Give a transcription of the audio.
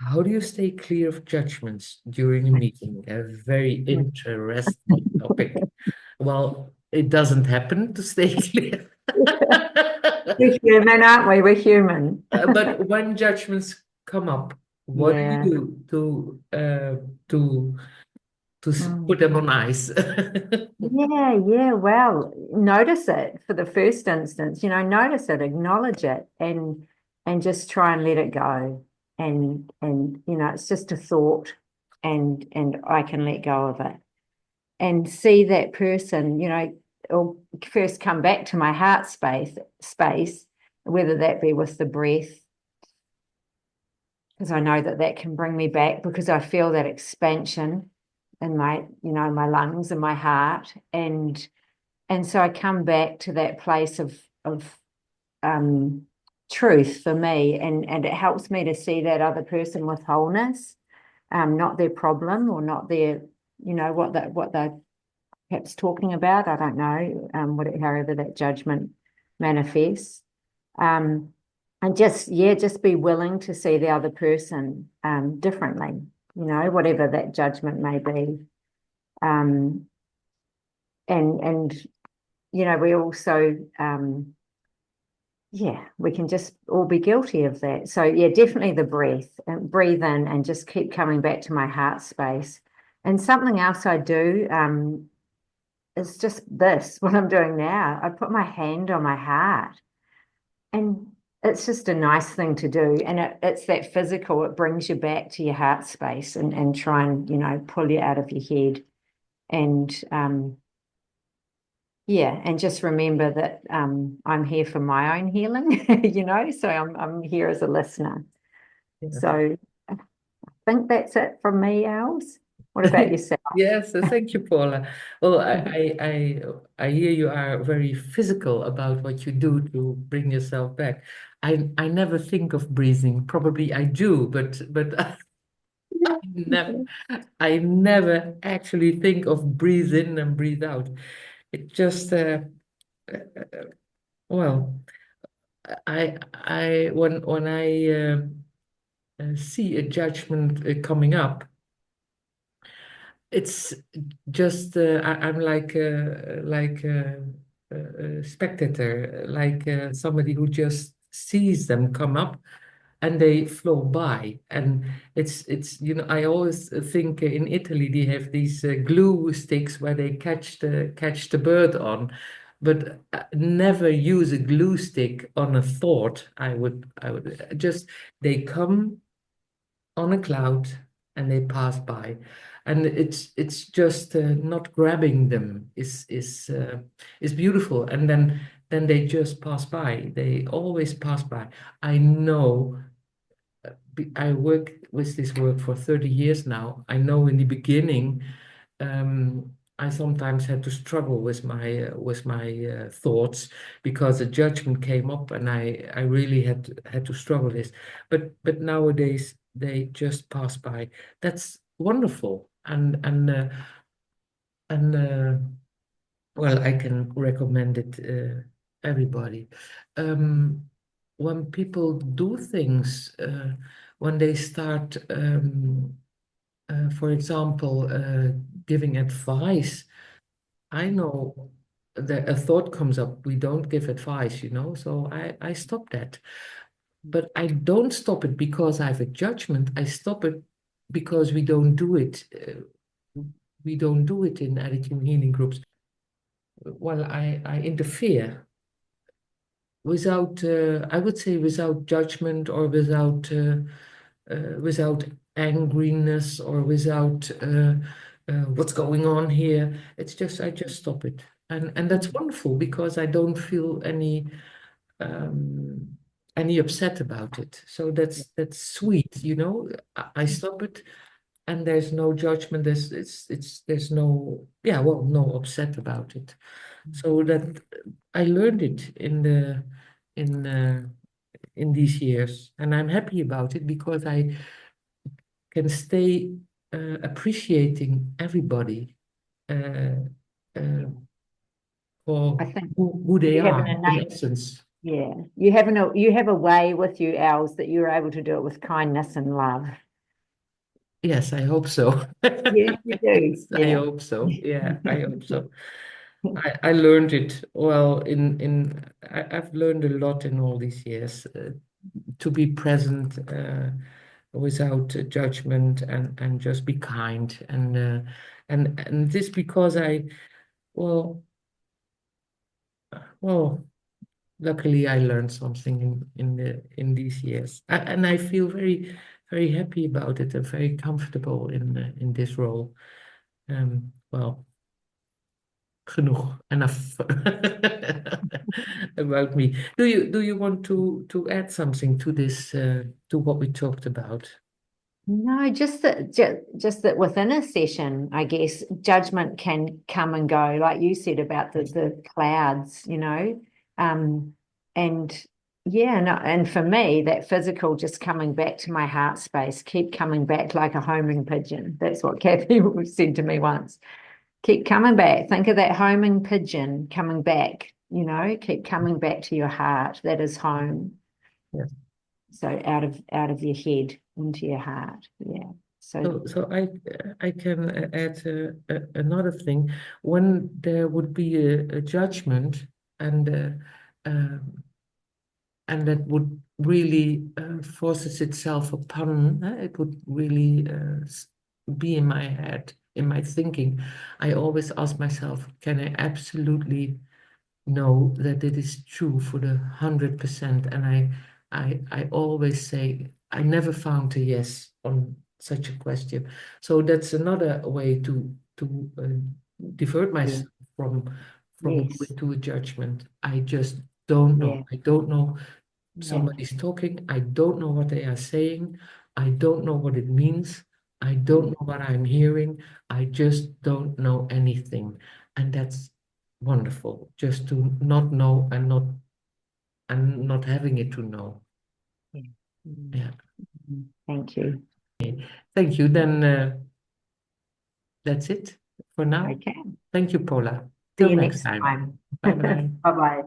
How do you stay clear of judgments during a meeting? A very interesting topic. Well, it doesn't happen to stay clear. We're human, aren't we? We're human. But when judgments come up, what do you Yeah. do to put Mm. them on ice? Yeah, yeah. Well, notice it for the first instance, notice it, acknowledge it, and just try and let it go. And it's just a thought, and I can let go of it. And see that person, or first come back to my heart space, whether that be with the breath, because I know that that can bring me back because I feel that expansion in my lungs and my heart. And so I come back to that place of um, truth for me, and it helps me to see that other person with wholeness, not their problem or not their, what they're perhaps talking about. I don't know, however that judgment manifests. Um, and just be willing to see the other person differently, whatever that judgment may be. Um, and we also we can just all be guilty of that. So yeah, definitely the breath, and breathe in and just keep coming back to my heart space. And something else I do is just this, what I'm doing now. I put my hand on my heart, and it's just a nice thing to do. And it's that physical, it brings you back to your heart space, and try and, pull you out of your head. And yeah, and just remember that I'm here for my own healing, so I'm here as a listener. Yeah. So I think that's it from me, Els. What about yourself? Yes, thank you, Paula. Well, I hear you are very physical about what you do to bring yourself back. I never think of breathing. Probably I do, but never I never actually think of breathe in and breathe out. It just uh, well, I when I see a judgment coming up, it's just I'm like a spectator, like somebody who just sees them come up and they flow by. And it's I always think in Italy they have these glue sticks where they catch the bird on, but never use a glue stick on a thought. I would just they come on a cloud and they pass by, and it's just not grabbing them is beautiful. And then they just pass by, they always pass by. I know. I work with this work for 30 years now. I know in the beginning, I sometimes had to struggle with my thoughts because a judgment came up, and I really had to struggle this. But nowadays they just pass by. That's wonderful, and well, I can recommend it everybody. Um, when people do things, when they start, for example, giving advice, I know that a thought comes up. We don't give advice. So I stop that. But I don't stop it because I have a judgment. I stop it because we don't do it. We don't do it in attitude healing groups. Well, I interfere without, I would say, without judgment, or without angriness, or without what's going on here. It's just I just stop it, and that's wonderful because I don't feel um, any upset about it. So that's sweet. I stop it, and there's no judgment. There's no, yeah, well, no upset about it. So that I learned it in uh, in these years, and I'm happy about it because I can stay appreciating everybody uh, uh, for I think who they you have are an in innate, essence. yeah, you have a way with you, Els, that you're able to do it with kindness and love. Yes, I hope so. Yes, you do. Yes, I Yeah. hope so. Yeah, I hope so. I learned it well I've learned a lot in all these years to be present without judgment and just be kind and this because well well luckily I learned something in these years and I feel very happy about it and very comfortable in this role. Well, genoeg, enough about me. Do you want to add something to this to what we talked about? No, just that within a session, I guess judgment can come and go, like you said about the clouds, Um, and yeah, no, and for me, that physical just coming back to my heart space, keep coming back like a homing pigeon. That's what Kathy said to me once. Keep coming back. Think of that homing pigeon coming back, keep coming back to your heart. That is home. Yes. So out of your head into your heart. Yeah. So So I can add another thing. When there would be a judgment and and that would really forces itself upon, it would really be in my head, in my thinking. I always ask myself, can I absolutely know that it is true for the 100%? And I always say, I never found a yes on such a question. So that's another way to divert yeah, myself from yes, going to a judgment. I just don't know. yeah, I don't know. yeah, Somebody's talking. I don't know what they are saying. I don't know what it means. I don't mm, know what I'm hearing. I just don't know anything. And that's wonderful, just to not know and not having it to know. yeah. Mm, Yeah. thank you. Thank you. Then that's it for now. Okay. Thank you, Paula. See Till you next next time. time. Bye bye. Bye bye.